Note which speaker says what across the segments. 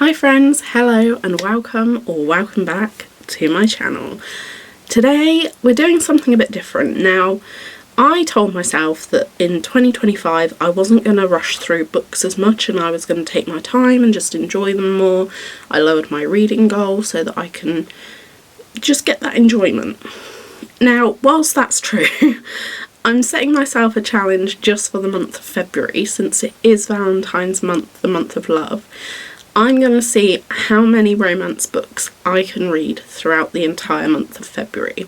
Speaker 1: Hi friends, hello and welcome back to my channel. Today we're doing something a bit different. Now, I told myself that in 2025 I wasn't going to rush through books as much and I was going to take my time and just enjoy them more. I lowered my reading goal so that I can just get that enjoyment. Now, whilst that's true, I'm setting myself a challenge just for the month of February, since it is Valentine's month, the month of love. I'm going to see how many romance books I can read throughout the entire month of February.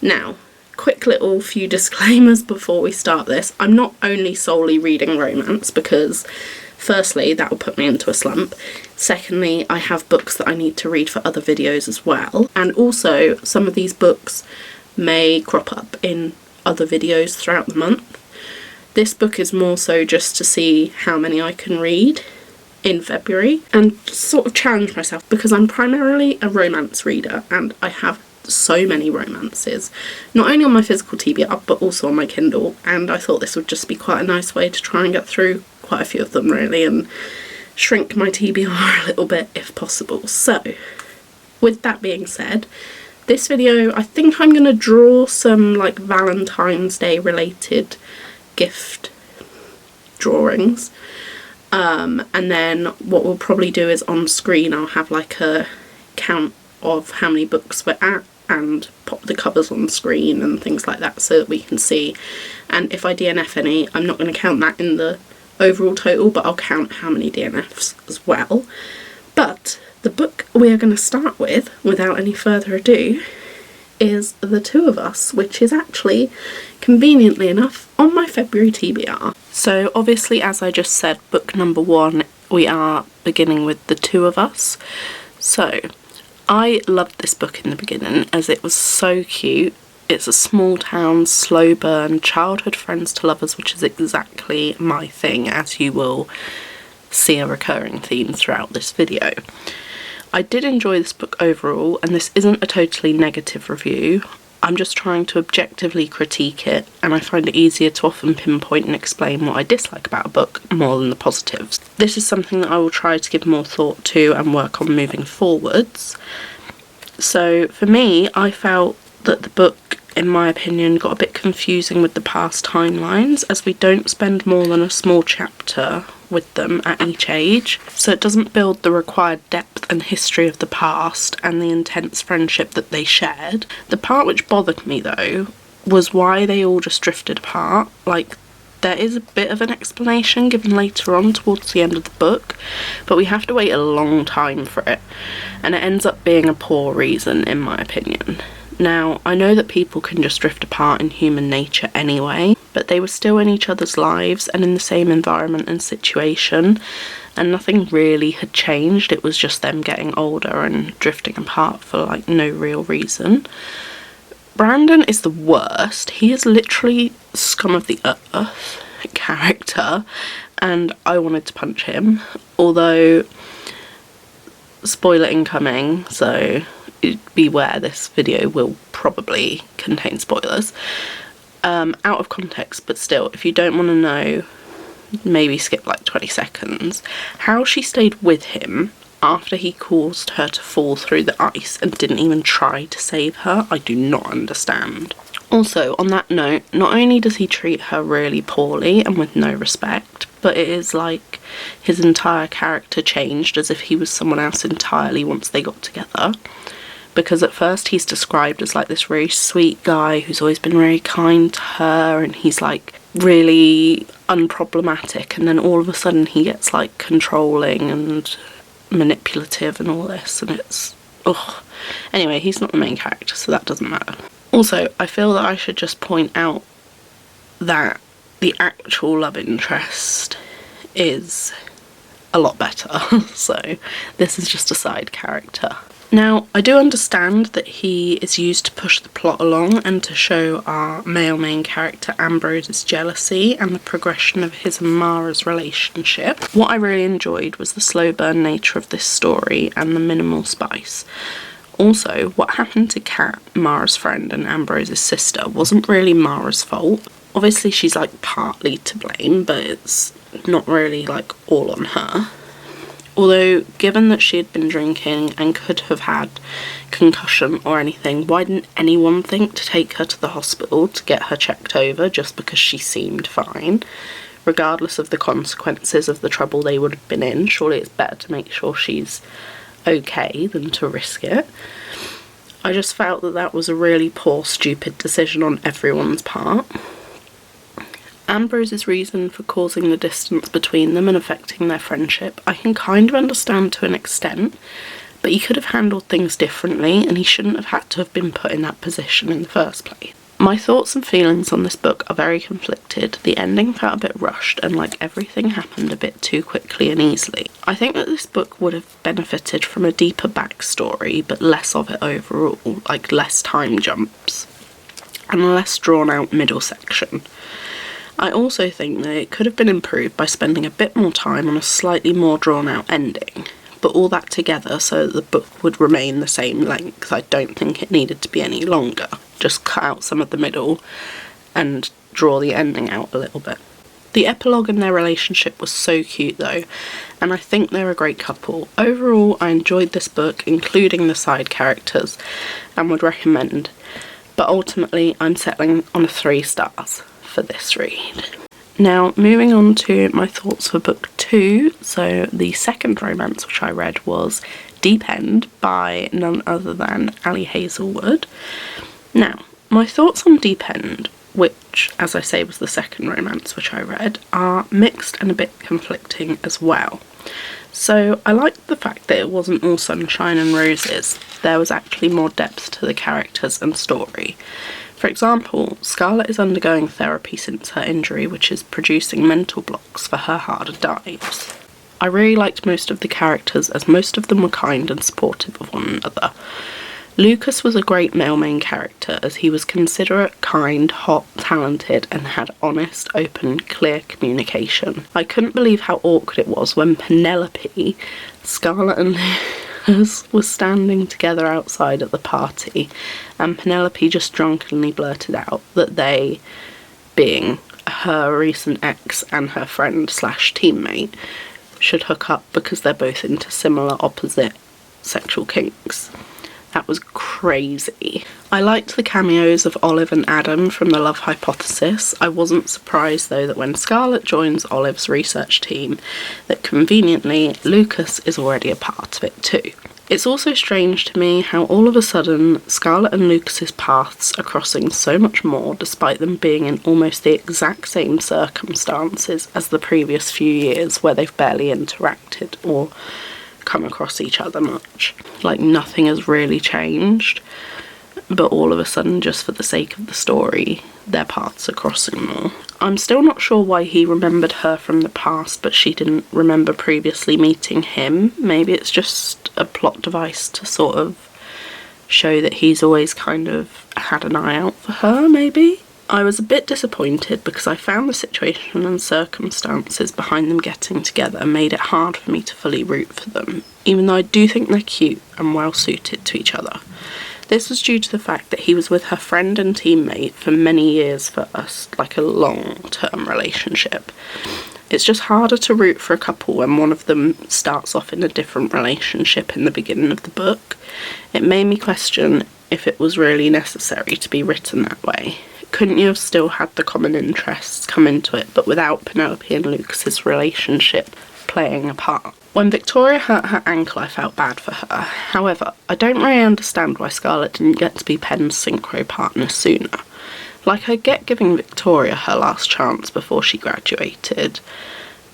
Speaker 1: Now, quick little few disclaimers before we start this. I'm not only solely reading romance because, firstly, that will put me into a slump. Secondly, I have books that I need to read for other videos as well. And also, some of these books may crop up in other videos throughout the month. This book is more so just to see how many I can read in February and sort of challenge myself, because I'm primarily a romance reader and I have so many romances, not only on my physical TBR but also on my Kindle, and I thought this would just be quite a nice way to try and get through quite a few of them really and shrink my TBR a little bit if possible. So with that being said, this video I think I'm going to draw some like Valentine's Day related gift drawings. And then what we'll probably do is on screen I'll have like a count of how many books we're at and pop the covers on screen and things like that so that we can see. And if I DNF any, I'm not going to count that in the overall total, but I'll count how many DNFs as well. But the book we are going to start with, without any further ado, is The Two of Us, which is actually, conveniently enough, on my February TBR. So obviously, as I just said, book number 1, we are beginning with The Two of Us. So I loved this book in the beginning as it was so cute. It's a small town, slow burn, childhood friends to lovers, which is exactly my thing, as you will see a recurring theme throughout this video. I did enjoy this book overall, and this isn't a totally negative review. I'm just trying to objectively critique it, and I find it easier to often pinpoint and explain what I dislike about a book more than the positives. This is something that I will try to give more thought to and work on moving forwards. So for me, I felt that the book, in my opinion, got a bit confusing with the past timelines, as we don't spend more than a small chapter with them at each age, so it doesn't build the required depth and history of the past and the intense friendship that they shared. The part which bothered me though was why they all just drifted apart. Like, there is a bit of an explanation given later on towards the end of the book, but we have to wait a long time for it, and it ends up being a poor reason in my opinion. Now, I know that people can just drift apart in human nature anyway, but they were still in each other's lives and in the same environment and situation, and nothing really had changed. It was just them getting older and drifting apart for like no real reason. Brandon is the worst. He is literally scum of the earth character, and I wanted to punch him, although spoiler incoming, so beware, this video will probably contain spoilers. Out of context, but still, if you don't want to know, maybe skip like 20 seconds. How she stayed with him after he caused her to fall through the ice and didn't even try to save her, I do not understand. Also, on that note, not only does he treat her really poorly and with no respect, but it is like his entire character changed as if he was someone else entirely once they got together. Because at first he's described as like this really sweet guy who's always been very kind to her, and he's like really unproblematic, and then all of a sudden he gets like controlling and manipulative and all this, and it's ugh. Anyway, he's not the main character, so that doesn't matter. Also, I feel that I should just point out that the actual love interest is a lot better, so this is just a side character. Now, I do understand that he is used to push the plot along and to show our male main character Ambrose's jealousy and the progression of his and Mara's relationship. What I really enjoyed was the slow burn nature of this story and the minimal spice. Also, what happened to Kat, Mara's friend and Ambrose's sister, wasn't really Mara's fault. Obviously she's like partly to blame, but it's not really like all on her. Although, given that she had been drinking and could have had concussion or anything, why didn't anyone think to take her to the hospital to get her checked over just because she seemed fine? Regardless of the consequences of the trouble they would have been in, surely it's better to make sure she's okay than to risk it. I just felt that that was a really poor, stupid decision on everyone's part. Ambrose's reason for causing the distance between them and affecting their friendship, I can kind of understand to an extent, but he could have handled things differently and he shouldn't have had to have been put in that position in the first place. My thoughts and feelings on this book are very conflicted. The ending felt a bit rushed and like everything happened a bit too quickly and easily. I think that this book would have benefited from a deeper backstory, but less of it overall, like less time jumps and a less drawn out middle section. I also think that it could have been improved by spending a bit more time on a slightly more drawn out ending, but all that together so that the book would remain the same length. I don't think it needed to be any longer. Just cut out some of the middle and draw the ending out a little bit. The epilogue in their relationship was so cute though, and I think they're a great couple. Overall, I enjoyed this book, including the side characters, and would recommend, but ultimately I'm settling on a 3 stars for this read. Now, moving on to my thoughts for book 2, so the second romance which I read was Deep End by none other than Ali Hazelwood. Now, my thoughts on Deep End, which, as I say, was the second romance which I read, are mixed and a bit conflicting as well. So I liked the fact that it wasn't all sunshine and roses. There was actually more depth to the characters and story. For example, Scarlett is undergoing therapy since her injury, which is producing mental blocks for her harder dives. I really liked most of the characters, as most of them were kind and supportive of one another. Lucas was a great male main character, as he was considerate, kind, hot, talented, and had honest, open, clear communication. I couldn't believe how awkward it was when Penelope, Scarlett and Lucas were standing together outside at the party, and Penelope just drunkenly blurted out that they, being her recent ex and her friend / teammate, should hook up because they're both into similar opposite sexual kinks. That was crazy. I liked the cameos of Olive and Adam from The Love Hypothesis. I wasn't surprised though that when Scarlett joins Olive's research team, that conveniently Lucas is already a part of it too. It's also strange to me how all of a sudden Scarlett and Lucas's paths are crossing so much more, despite them being in almost the exact same circumstances as the previous few years where they've barely interacted or come across each other much. Like nothing has really changed, but all of a sudden, just for the sake of the story, their paths are crossing more. I'm still not sure why he remembered her from the past, but she didn't remember previously meeting him. Maybe it's just a plot device to sort of show that he's always kind of had an eye out for her, maybe? I was a bit disappointed because I found the situation and circumstances behind them getting together made it hard for me to fully root for them, even though I do think they're cute and well suited to each other. This was due to the fact that he was with her friend and teammate for many years first, like a long-term relationship. It's just harder to root for a couple when one of them starts off in a different relationship in the beginning of the book. It made me question if it was really necessary to be written that way. Couldn't you have still had the common interests come into it, but without Penelope and Lucas's relationship playing a part? When Victoria hurt her ankle, I felt bad for her. However, I don't really understand why Scarlett didn't get to be Penn's synchro partner sooner. Like, I get giving Victoria her last chance before she graduated,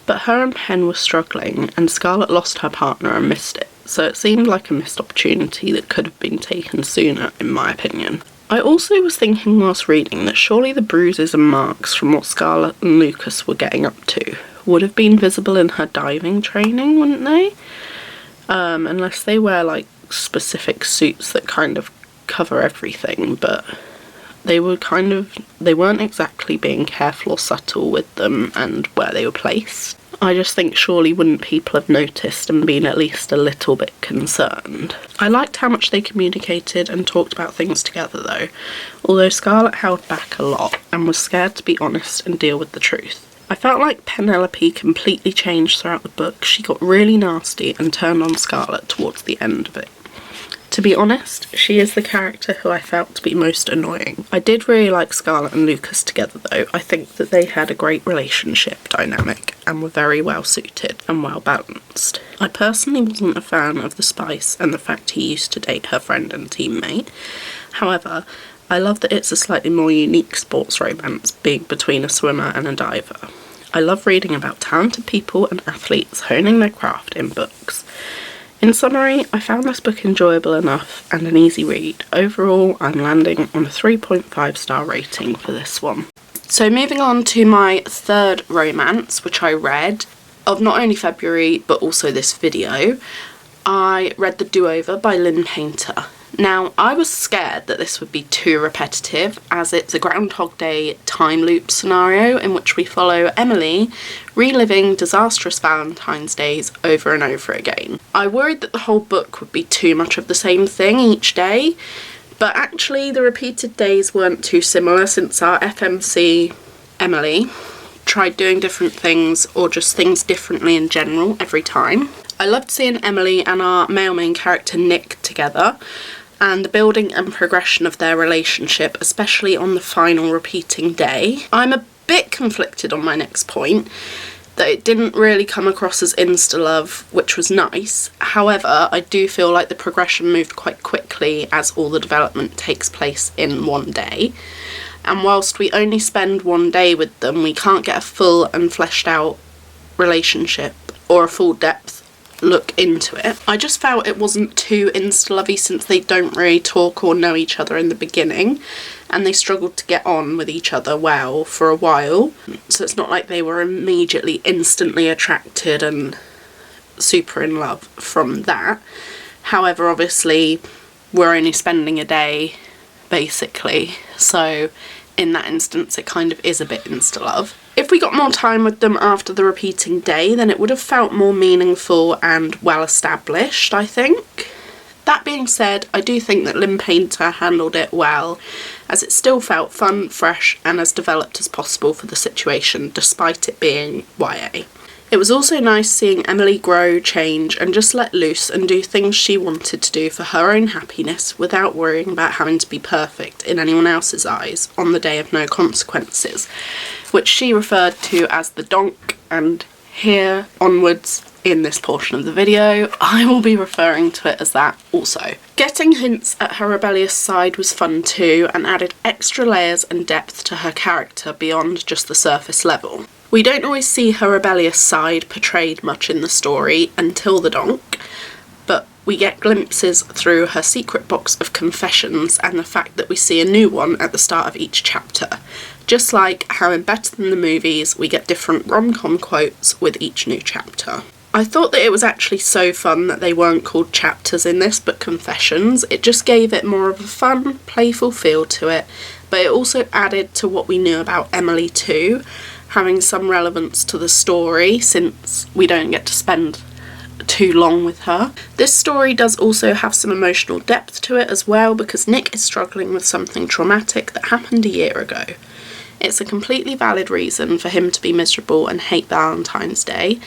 Speaker 1: but her and Penn were struggling, and Scarlett lost her partner and missed it, so it seemed like a missed opportunity that could have been taken sooner, in my opinion. I also was thinking whilst reading that surely the bruises and marks from what Scarlett and Lucas were getting up to would have been visible in her diving training, wouldn't they? Unless they wear like specific suits that kind of cover everything, but they weren't exactly being careful or subtle with them and where they were placed. I just think surely wouldn't people have noticed and been at least a little bit concerned. I liked how much they communicated and talked about things together though, although Scarlett held back a lot and was scared to be honest and deal with the truth. I felt like Penelope completely changed throughout the book. She got really nasty and turned on Scarlett towards the end of it. To be honest, she is the character who I felt to be most annoying. I did really like Scarlett and Lucas together though. I think that they had a great relationship dynamic and were very well suited and well balanced. I personally wasn't a fan of the spice and the fact he used to date her friend and teammate. However, I love that it's a slightly more unique sports romance, being between a swimmer and a diver. I love reading about talented people and athletes honing their craft in books. In summary, I found this book enjoyable enough and an easy read. Overall, I'm landing on a 3.5 star rating for this one. So moving on to my third romance, which I read, of not only February but also this video, I read The Do-Over by Lynn Painter. Now, I was scared that this would be too repetitive, as it's a Groundhog Day time loop scenario in which we follow Emily reliving disastrous Valentine's days over and over again. I worried that the whole book would be too much of the same thing each day, but actually the repeated days weren't too similar, since our FMC Emily tried doing different things or just things differently in general every time. I loved seeing Emily and our male main character Nick together, and the building and progression of their relationship, especially on the final repeating day. I'm a bit conflicted on my next point, that it didn't really come across as insta-love, which was nice. However, I do feel like the progression moved quite quickly as all the development takes place in one day. And whilst we only spend one day with them, we can't get a full and fleshed out relationship or a full depth look into it. I just felt it wasn't too insta-lovey, since they don't really talk or know each other in the beginning, and they struggled to get on with each other well for a while. So it's not like they were immediately instantly attracted and super in love from that. However, obviously we're only spending a day basically, so in that instance it kind of is a bit insta-love. If we got more time with them after the repeating day, then it would have felt more meaningful and well established, I think. That being said, I do think that Lynn Painter handled it well, as it still felt fun, fresh and as developed as possible for the situation, despite it being YA. It was also nice seeing Emily grow, change and just let loose and do things she wanted to do for her own happiness without worrying about having to be perfect in anyone else's eyes on the day of no consequences, which she referred to as the donk, and here onwards in this portion of the video I will be referring to it as that also. Getting hints at her rebellious side was fun too, and added extra layers and depth to her character beyond just the surface level. We don't always see her rebellious side portrayed much in the story until the donk, but we get glimpses through her secret box of confessions and the fact that we see a new one at the start of each chapter. Just like how in Better Than the Movies we get different rom-com quotes with each new chapter. I thought that it was actually so fun that they weren't called chapters in this but confessions. It just gave it more of a fun, playful feel to it, but it also added to what we knew about Emily too, having some relevance to the story since we don't get to spend too long with her. This story does also have some emotional depth to it as well, because Nick is struggling with something traumatic that happened a year ago. It's a completely valid reason for him to be miserable and hate Valentine's Day,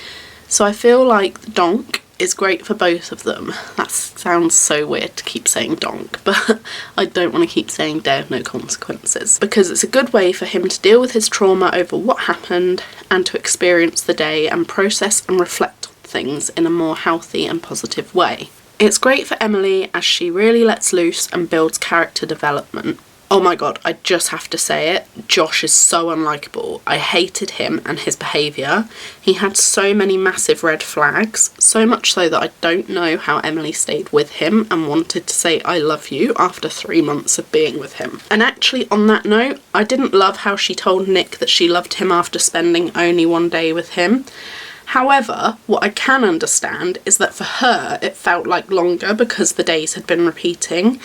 Speaker 1: so I feel like the donk is great for both of them. That sounds so weird to keep saying donk, but I don't want to keep saying day of no consequences, because it's a good way for him to deal with his trauma over what happened and to experience the day and process and reflect on things in a more healthy and positive way. It's great for Emily as she really lets loose and builds character development. Oh my god, I just have to say it, Josh is so unlikable. I hated him and his behaviour. He had so many massive red flags, so much so that I don't know how Emily stayed with him and wanted to say I love you after 3 months of being with him. And actually on that note, I didn't love how she told Nick that she loved him after spending only one day with him. However, what I can understand is that for her it felt like longer because the days had been repeating.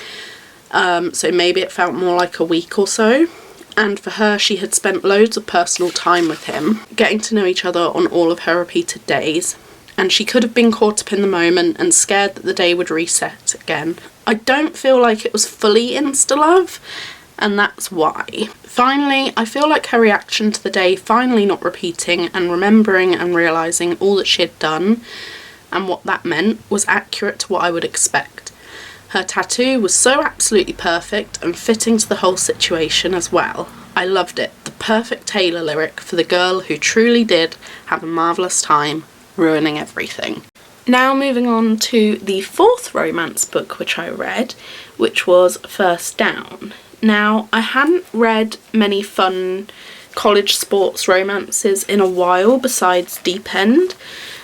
Speaker 1: So maybe it felt more like a week or so, and for her she had spent loads of personal time with him, getting to know each other on all of her repeated days, and she could have been caught up in the moment and scared that the day would reset again. I don't feel like it was fully insta-love, and that's why. Finally, I feel like her reaction to the day finally not repeating and remembering and realising all that she had done and what that meant was accurate to what I would expect. Her tattoo was so absolutely perfect and fitting to the whole situation as well. I loved it. The perfect Taylor lyric for the girl who truly did have a marvellous time ruining everything. Now moving on to the fourth romance book which I read, which was First Down. Now, I hadn't read many fun college sports romances in a while besides Deep End,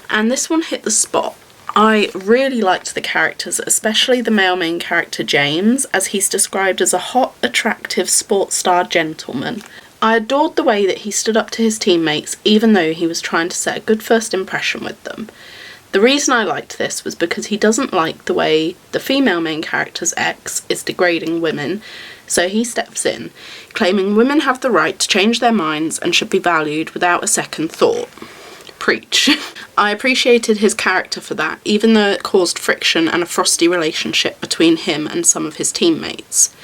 Speaker 1: and this one hit the spot. I really liked the characters, especially the male main character James, as he's described as a hot, attractive sports star gentleman. I adored the way that he stood up to his teammates even though he was trying to set a good first impression with them. The reason I liked this was because he doesn't like the way the female main character's ex is degrading women, so he steps in, claiming women have the right to change their minds and should be valued without a second thought. Preach. I appreciated his character for that, even though it caused friction and a frosty relationship between him and some of his teammates.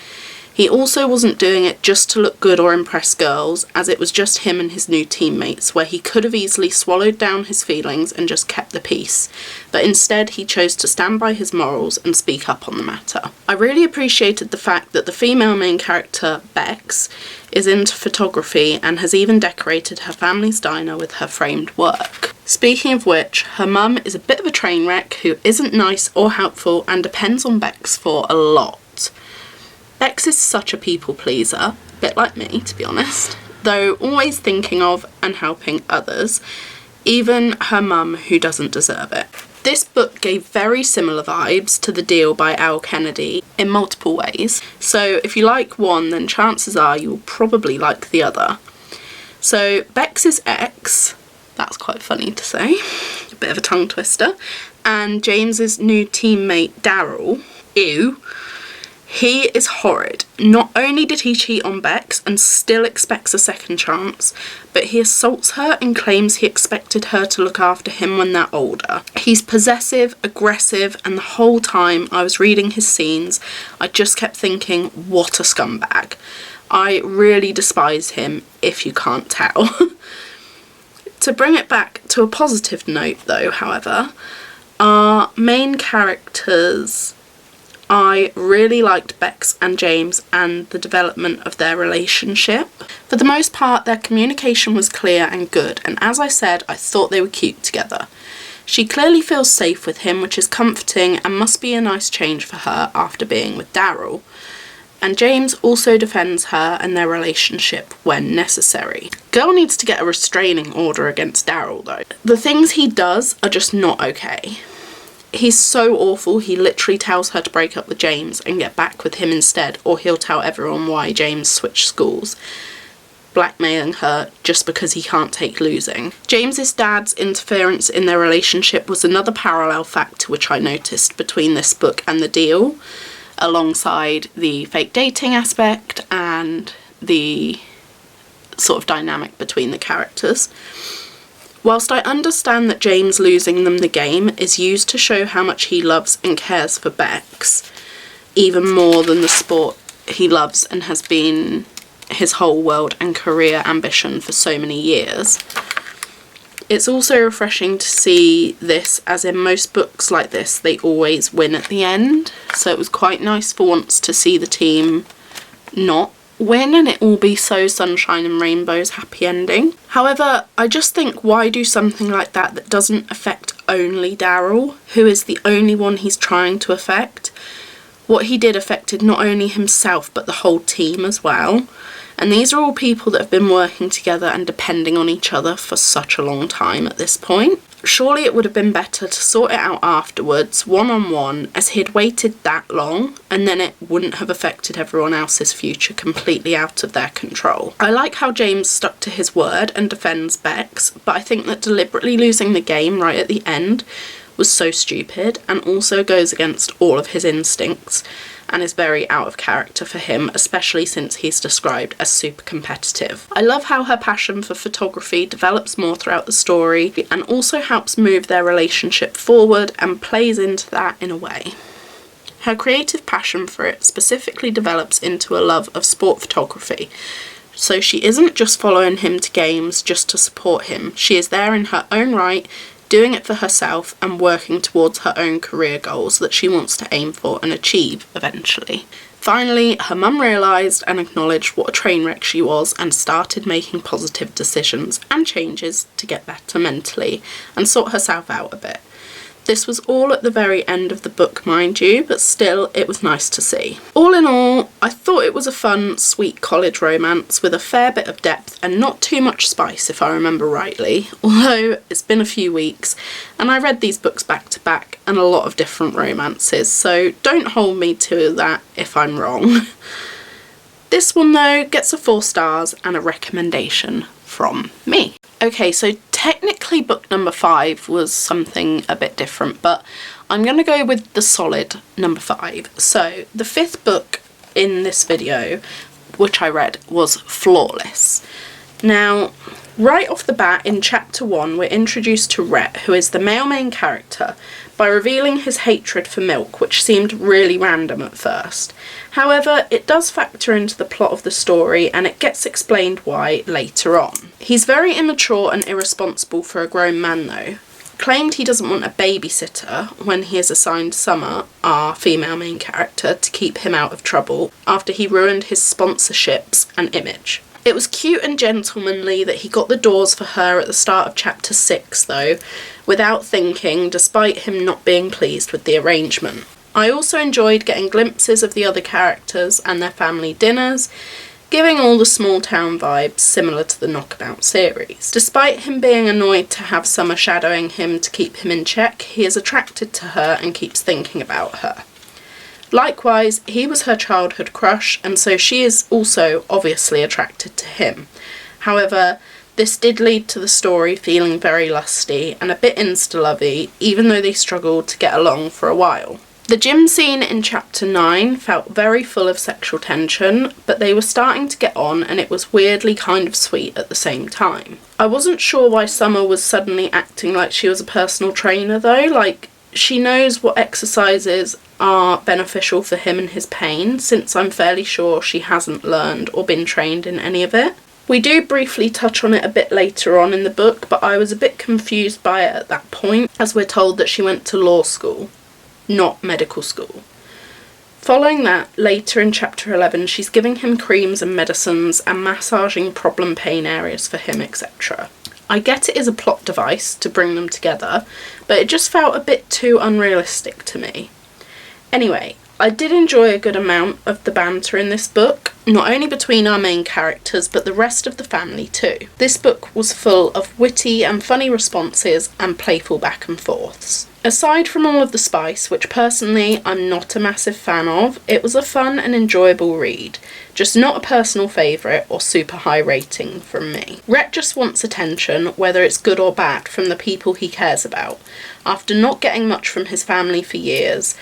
Speaker 1: He also wasn't doing it just to look good or impress girls, as it was just him and his new teammates, where he could have easily swallowed down his feelings and just kept the peace, but instead he chose to stand by his morals and speak up on the matter. I really appreciated the fact that the female main character, Bex, is into photography and has even decorated her family's diner with her framed work. Speaking of which, her mum is a bit of a train wreck who isn't nice or helpful and depends on Bex for a lot. Bex is such a people pleaser, a bit like me to be honest, though always thinking of and helping others, even her mum who doesn't deserve it. This book gave very similar vibes to The Deal by Elle Kennedy in multiple ways, so if you like one then chances are you will probably like the other. So Bex's ex, that's quite funny to say, a bit of a tongue twister, and James's new teammate Daryl, ew, he is horrid. Not only did he cheat on Bex and still expects a second chance, but he assaults her and claims he expected her to look after him when they're older. He's possessive, aggressive, and the whole time I was reading his scenes, I just kept thinking, what a scumbag. I really despise him, if you can't tell. To bring it back to a positive note though, however, our main characters, I really liked Bex and James and the development of their relationship. For the most part, their communication was clear and good, and as I said, I thought they were cute together. She clearly feels safe with him, which is comforting and must be a nice change for her after being with Daryl. And James also defends her and their relationship when necessary. Girl needs to get a restraining order against Daryl though. The things he does are just not okay. He's so awful, he literally tells her to break up with James and get back with him instead, or he'll tell everyone why James switched schools, blackmailing her just because he can't take losing. James's dad's interference in their relationship was another parallel factor which I noticed between this book and The Deal, alongside the fake dating aspect and the sort of dynamic between the characters. Whilst I understand that James losing them the game is used to show how much he loves and cares for Bex, even more than the sport he loves and has been his whole world and career ambition for so many years, it's also refreshing to see this, as in most books like this they always win at the end, so it was quite nice for once to see the team not win and it all be so sunshine and rainbows happy ending. However, I just think, why do something like that that doesn't affect only Daryl, who is the only one he's trying to affect? What he did affected not only himself but the whole team as well, and these are all people that have been working together and depending on each other for such a long time at this point. Surely it would have been better to sort it out afterwards, one-on-one, as he'd waited that long, and then it wouldn't have affected everyone else's future completely out of their control. I like how James stuck to his word and defends Bex, but I think that deliberately losing the game right at the end was so stupid, and also goes against all of his instincts, and is very out of character for him, especially since he's described as super competitive. I love how her passion for photography develops more throughout the story and also helps move their relationship forward and plays into that in a way. Her creative passion for it specifically develops into a love of sport photography. So she isn't just following him to games just to support him. She is there in her own right, doing it for herself and working towards her own career goals that she wants to aim for and achieve eventually. Finally, her mum realised and acknowledged what a train wreck she was and started making positive decisions and changes to get better mentally and sort herself out a bit. This was all at the very end of the book, mind you, but still, it was nice to see. All in all, I thought it was a fun, sweet college romance with a fair bit of depth and not too much spice, if I remember rightly, although it's been a few weeks and I read these books back to back and a lot of different romances, so don't hold me to that if I'm wrong. This one, though, gets a 4 stars and a recommendation from me. Okay, so technically book number 5 was something a bit different, but I'm going to go with the solid number 5. So the 5th book in this video, which I read, was Flawless. Now, right off the bat in chapter 1, we're introduced to Rhett, who is the male main character, by revealing his hatred for milk, which seemed really random at first. However, it does factor into the plot of the story and it gets explained why later on. He's very immature and irresponsible for a grown man though. Claimed he doesn't want a babysitter when he is assigned Summer, our female main character, to keep him out of trouble after he ruined his sponsorships and image. It was cute and gentlemanly that he got the doors for her at the start of chapter 6 though, without thinking, despite him not being pleased with the arrangement. I also enjoyed getting glimpses of the other characters and their family dinners, giving all the small town vibes similar to the Knockabout series. Despite him being annoyed to have Summer shadowing him to keep him in check, he is attracted to her and keeps thinking about her. Likewise, he was her childhood crush, and so she is also obviously attracted to him. However, this did lead to the story feeling very lusty and a bit insta-lovey, even though they struggled to get along for a while. The gym scene in chapter 9 felt very full of sexual tension, but they were starting to get on and it was weirdly kind of sweet at the same time. I wasn't sure why Summer was suddenly acting like she was a personal trainer though, like she knows what exercises are beneficial for him and his pain, since I'm fairly sure she hasn't learned or been trained in any of it. We do briefly touch on it a bit later on in the book, but I was a bit confused by it at that point, as we're told that she went to law school, not medical school. Following that, later in chapter 11, she's giving him creams and medicines and massaging problem pain areas for him, etc. I get it is a plot device to bring them together, but it just felt a bit too unrealistic to me. Anyway, I did enjoy a good amount of the banter in this book, not only between our main characters, but the rest of the family too. This book was full of witty and funny responses and playful back and forths. Aside from all of the spice, which personally I'm not a massive fan of, it was a fun and enjoyable read, just not a personal favourite or super high rating from me. Rhett just wants attention, whether it's good or bad, from the people he cares about, after not getting much from his family for years,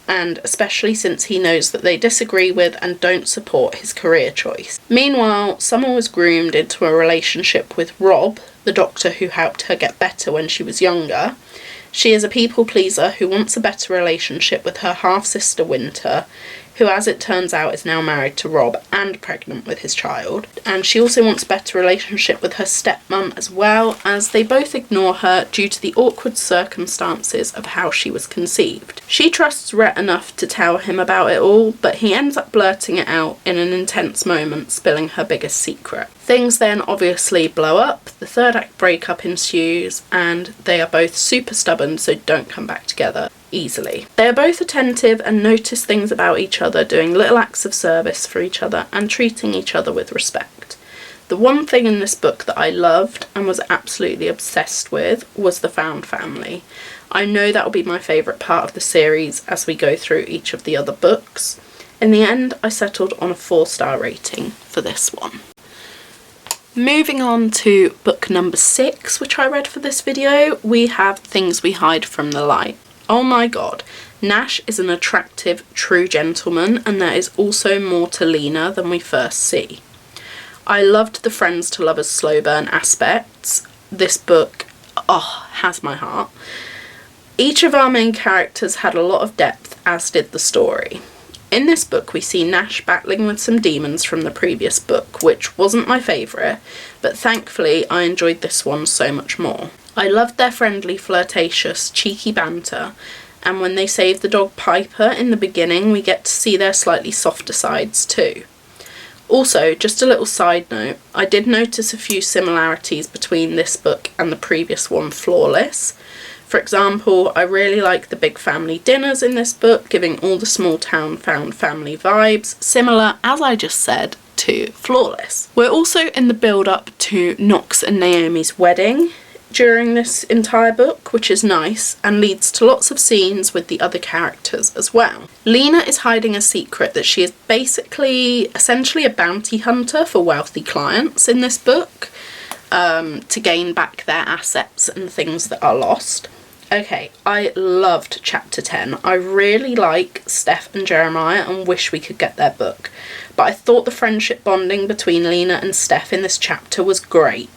Speaker 1: and especially since he knows that they disagree with and don't support his career choice. Meanwhile, Summer was groomed into a relationship with Rob, the doctor who helped her get better when she was younger. She is a people pleaser who wants a better relationship with her half-sister Winter, who as it turns out is now married to Rob and pregnant with his child. And she also wants a better relationship with her stepmum as well, as they both ignore her due to the awkward circumstances of how she was conceived. She trusts Rhett enough to tell him about it all, but he ends up blurting it out in an intense moment, spilling her biggest secret. Things then obviously blow up, the third act breakup ensues, and they are both super stubborn, so don't come back together easily. They are both attentive and notice things about each other, doing little acts of service for each other and treating each other with respect. The one thing in this book that I loved and was absolutely obsessed with was the found family. I know that will be my favourite part of the series as we go through each of the other books. In the end, I settled on a 4-star rating for this one. Moving on to book number 6, which I read for this video, we have Things We Hide from the Light. Oh my god, Nash is an attractive, true gentleman, and there is also more to Lena than we first see. I loved the friends to lovers slow burn aspects. This book, has my heart. Each of our main characters had a lot of depth, as did the story. In this book we see Nash battling with some demons from the previous book, which wasn't my favourite, but thankfully I enjoyed this one so much more. I loved their friendly, flirtatious, cheeky banter, and when they save the dog Piper in the beginning, we get to see their slightly softer sides too. Also, just a little side note, I did notice a few similarities between this book and the previous one, Flawless. For example, I really like the big family dinners in this book, giving all the small town found family vibes, similar, as I just said, to Flawless. We're also in the build-up to Knox and Naomi's wedding during this entire book, which is nice and leads to lots of scenes with the other characters as well. Lena is hiding a secret that she is essentially a bounty hunter for wealthy clients in this book, to gain back their assets and things that are lost. Okay, I loved chapter 10. I really like Steph and Jeremiah and wish we could get their book, but I thought the friendship bonding between Lena and Steph in this chapter was great.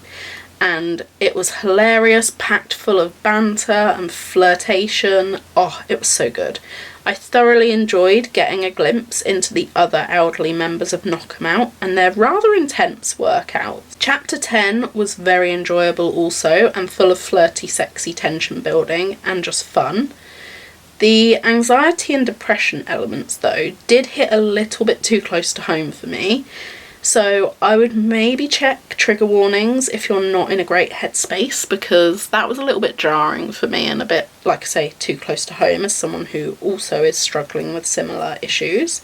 Speaker 1: And it was hilarious, packed full of banter and flirtation. Oh, it was so good. I thoroughly enjoyed getting a glimpse into the other elderly members of Knock 'Em Out and their rather intense workouts. Chapter 10 was very enjoyable also, and full of flirty, sexy tension building and just fun. The anxiety and depression elements, though, did hit a little bit too close to home for me. So I would maybe check trigger warnings if you're not in a great headspace, because that was a little bit jarring for me and a bit, like I say, too close to home as someone who also is struggling with similar issues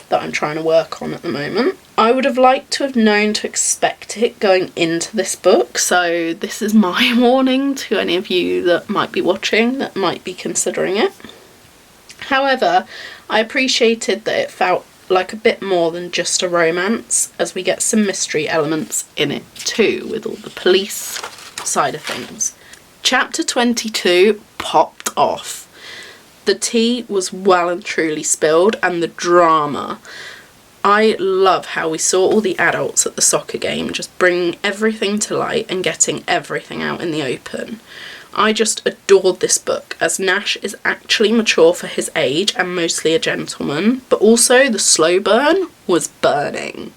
Speaker 1: that I'm trying to work on at the moment. I would have liked to have known to expect it going into this book, so this is my warning to any of you that might be watching, that might be considering it. However, I appreciated that it felt like a bit more than just a romance, as we get some mystery elements in it too, with all the police side of things. Chapter 22 popped off. The tea was well and truly spilled, and the drama. I love how we saw all the adults at the soccer game just bringing everything to light and getting everything out in the open. I just adored this book, as Nash is actually mature for his age and mostly a gentleman, but also the slow burn was burning.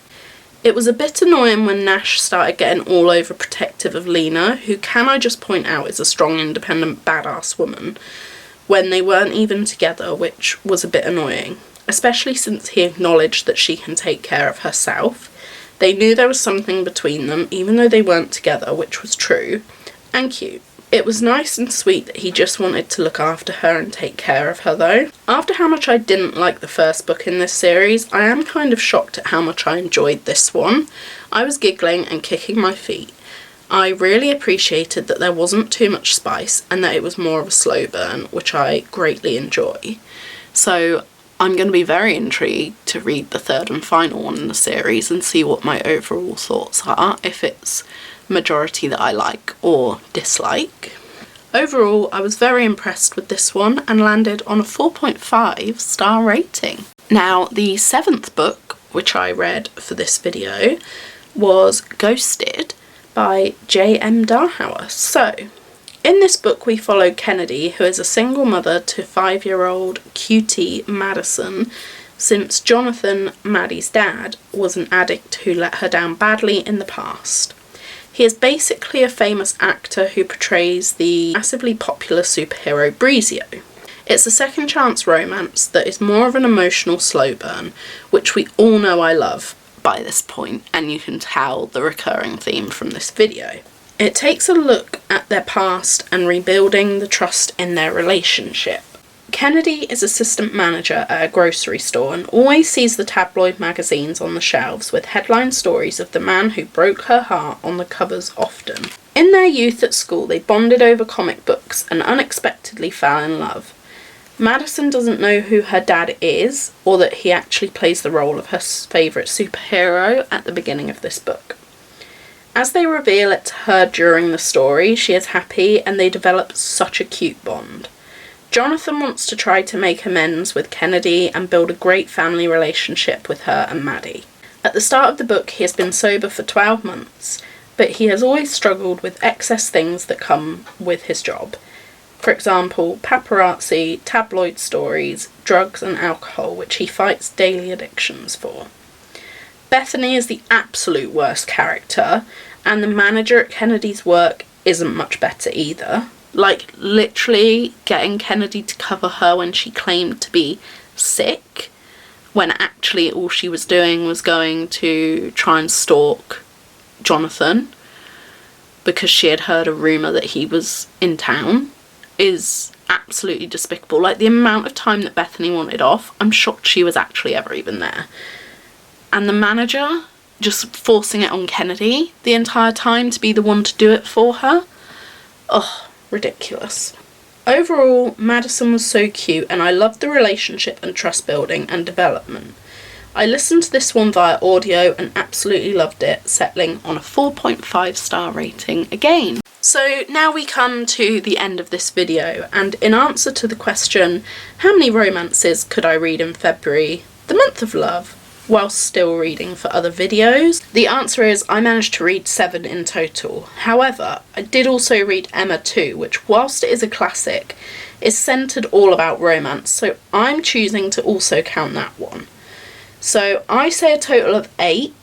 Speaker 1: It was a bit annoying when Nash started getting all over protective of Lena, who, can I just point out, is a strong, independent, badass woman, when they weren't even together, which was a bit annoying, especially since he acknowledged that she can take care of herself. They knew there was something between them, even though they weren't together, which was true, and cute. It was nice and sweet that he just wanted to look after her and take care of her though. After how much I didn't like the first book in this series, I am kind of shocked at how much I enjoyed this one. I was giggling and kicking my feet. I really appreciated that there wasn't too much spice and that it was more of a slow burn, which I greatly enjoy. So I'm going to be very intrigued to read the third and final one in the series and see what my overall thoughts are, if it's majority that I like or dislike. Overall, I was very impressed with this one and landed on a 4.5 star rating. Now, the 7th book, which I read for this video, was Ghosted by J.M. Darhauer. So, in this book we follow Kennedy, who is a single mother to 5-year-old cutie Madison, since Jonathan, Maddie's dad, was an addict who let her down badly in the past. He is basically a famous actor who portrays the massively popular superhero Breezio. It's a second chance romance that is more of an emotional slow burn, which we all know I love by this point, and you can tell the recurring theme from this video. It takes a look at their past and rebuilding the trust in their relationship. Kennedy is assistant manager at a grocery store and always sees the tabloid magazines on the shelves with headline stories of the man who broke her heart on the covers often. In their youth at school, they bonded over comic books and unexpectedly fell in love. Madison doesn't know who her dad is, or that he actually plays the role of her favourite superhero at the beginning of this book. As they reveal it to her during the story, she is happy and they develop such a cute bond. Jonathan wants to try to make amends with Kennedy and build a great family relationship with her and Maddie. At the start of the book, he has been sober for 12 months, but he has always struggled with excess things that come with his job. For example, paparazzi, tabloid stories, drugs and alcohol, which he fights daily addictions for. Bethany is the absolute worst character, and the manager at Kennedy's work isn't much better either. Like, literally getting Kennedy to cover her when she claimed to be sick, when actually all she was doing was going to try and stalk Jonathan because she had heard a rumour that he was in town, is absolutely despicable. Like, the amount of time that Bethany wanted off, I'm shocked she was actually ever even there. And the manager just forcing it on Kennedy the entire time to be the one to do it for her. Ugh, ridiculous. Overall, Madison was so cute, and I loved the relationship and trust building and development. I listened to this one via audio and absolutely loved it, settling on a 4.5 star rating again. So now we come to the end of this video, and in answer to the question, how many romances could I read in February, the month of love, whilst still reading for other videos? The answer is I managed to read 7 in total. However, I did also read Emma 2, which, whilst it is a classic, is centred all about romance, so I'm choosing to also count that one. So I say a total of 8.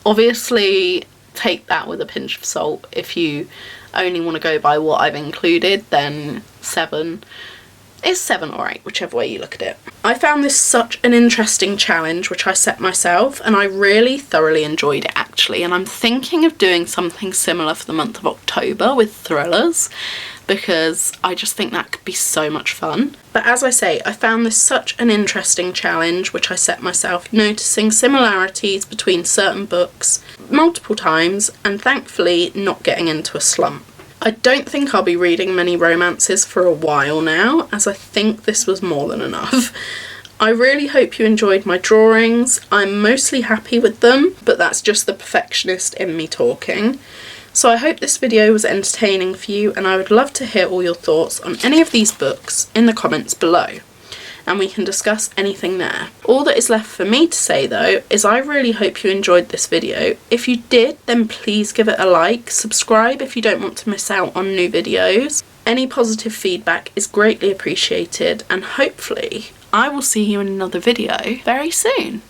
Speaker 1: Obviously, take that with a pinch of salt. If you only want to go by what I've included, then 7. It's 7 or 8, whichever way you look at it. I found this such an interesting challenge which I set myself, and I really thoroughly enjoyed it actually, and I'm thinking of doing something similar for the month of October with thrillers, because I just think that could be so much fun. But as I say, I found this such an interesting challenge which I set myself, noticing similarities between certain books multiple times and thankfully not getting into a slump. I don't think I'll be reading many romances for a while now, as I think this was more than enough. I really hope you enjoyed my drawings. I'm mostly happy with them, but that's just the perfectionist in me talking. So I hope this video was entertaining for you, and I would love to hear all your thoughts on any of these books in the comments below, and we can discuss anything there. All that is left for me to say though is I really hope you enjoyed this video. If you did, then please give it a like, subscribe if you don't want to miss out on new videos. Any positive feedback is greatly appreciated, and hopefully I will see you in another video very soon.